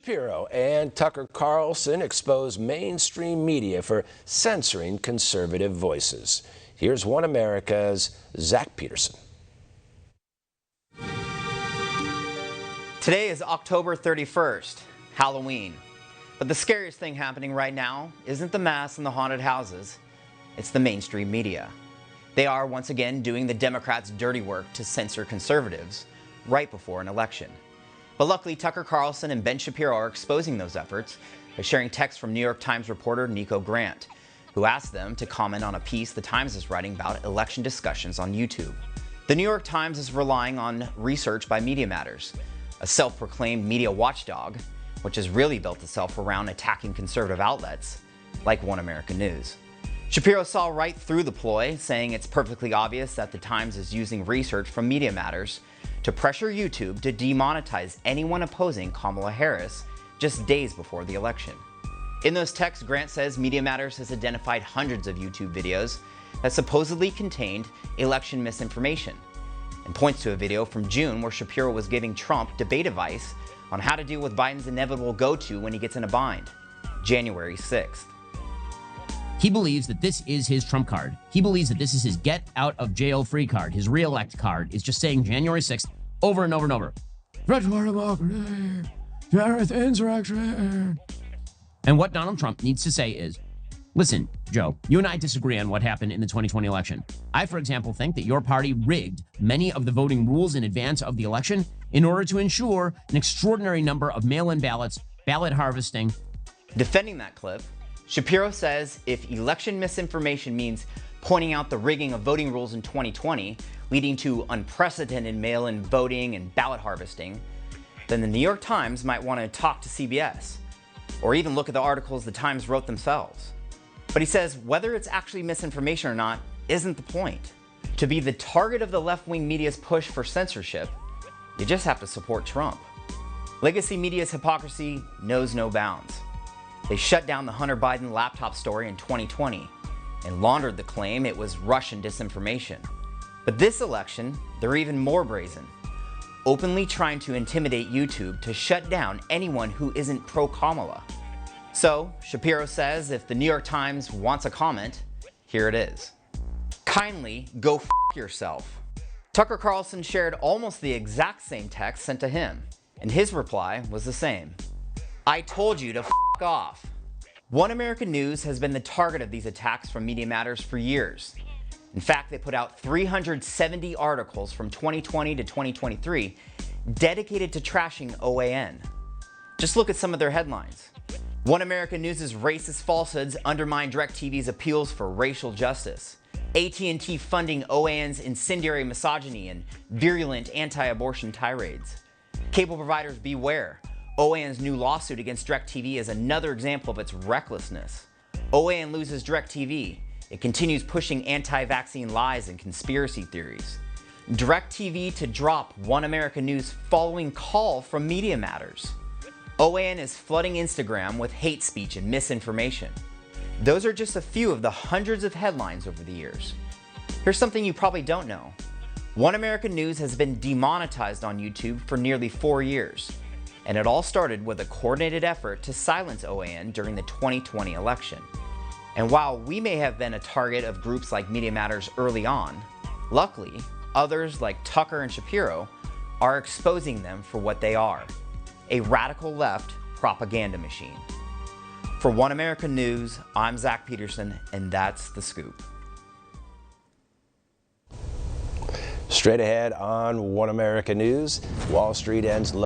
Shapiro and Tucker Carlson expose mainstream media for censoring conservative voices. Here's One America's Zach Peterson. Today is October 31st, Halloween. But the scariest thing happening right now isn't the mass and the haunted houses, it's the mainstream media. They are once again doing the Democrats' dirty work to censor conservatives right before an election. But luckily, Tucker Carlson and Ben Shapiro are exposing those efforts by sharing text from New York Times reporter Nico Grant, who asked them to comment on a piece the Times is writing about election discussions on YouTube. The New York Times is relying on research by Media Matters, a self-proclaimed media watchdog, which has really built itself around attacking conservative outlets like One American News. Shapiro saw right through the ploy, saying it's perfectly obvious that the Times is using research from Media Matters to pressure YouTube to demonetize anyone opposing Kamala Harris just days before the election. In those texts, Grant says Media Matters has identified hundreds of YouTube videos that supposedly contained election misinformation, and points to a video from June where Shapiro was giving Trump debate advice on how to deal with Biden's inevitable go-to when he gets in a bind, January 6th. He believes that this is his Trump card. He believes that this is his get out of jail free card. His re-elect card is just saying January 6th over and over and over. Threat to our democracy, terrorist insurrection. And what Donald Trump needs to say is, listen, Joe, you and I disagree on what happened in the 2020 election. I, for example, think that your party rigged many of the voting rules in advance of the election in order to ensure an extraordinary number of mail-in ballots, ballot harvesting. Defending that clip, Shapiro says if election misinformation means pointing out the rigging of voting rules in 2020, leading to unprecedented mail-in voting and ballot harvesting, then the New York Times might want to talk to CBS, or even look at the articles the Times wrote themselves. But he says whether it's actually misinformation or not isn't the point. To be the target of the left-wing media's push for censorship, you just have to support Trump. Legacy media's hypocrisy knows no bounds. They shut down the Hunter Biden laptop story in 2020 and laundered the claim it was Russian disinformation. But this election, they're even more brazen, openly trying to intimidate YouTube to shut down anyone who isn't pro-Kamala. So, Shapiro says if the New York Times wants a comment, here it is. Kindly go f yourself. Tucker Carlson shared almost the exact same text sent to him, and his reply was the same. I told you to f off. One American News has been the target of these attacks from Media Matters for years. In fact, they put out 370 articles from 2020 to 2023 dedicated to trashing OAN. Just look at some of their headlines. One American News' racist falsehoods undermine DirecTV's appeals for racial justice. AT&T funding OAN's incendiary misogyny and virulent anti-abortion tirades. Cable providers beware. OAN's new lawsuit against DirecTV is another example of its recklessness. OAN loses DirecTV. It continues pushing anti-vaccine lies and conspiracy theories. DirecTV to drop One American News following call from Media Matters. OAN is flooding Instagram with hate speech and misinformation. Those are just a few of the hundreds of headlines over the years. Here's something you probably don't know. One American News has been demonetized on YouTube for nearly 4 years. And it all started with a coordinated effort to silence OAN during the 2020 election. And while we may have been a target of groups like Media Matters early on, luckily, others like Tucker and Shapiro are exposing them for what they are, a radical left propaganda machine. For One American News, I'm Zach Peterson, and that's The Scoop. Straight ahead on One American News, Wall Street ends low.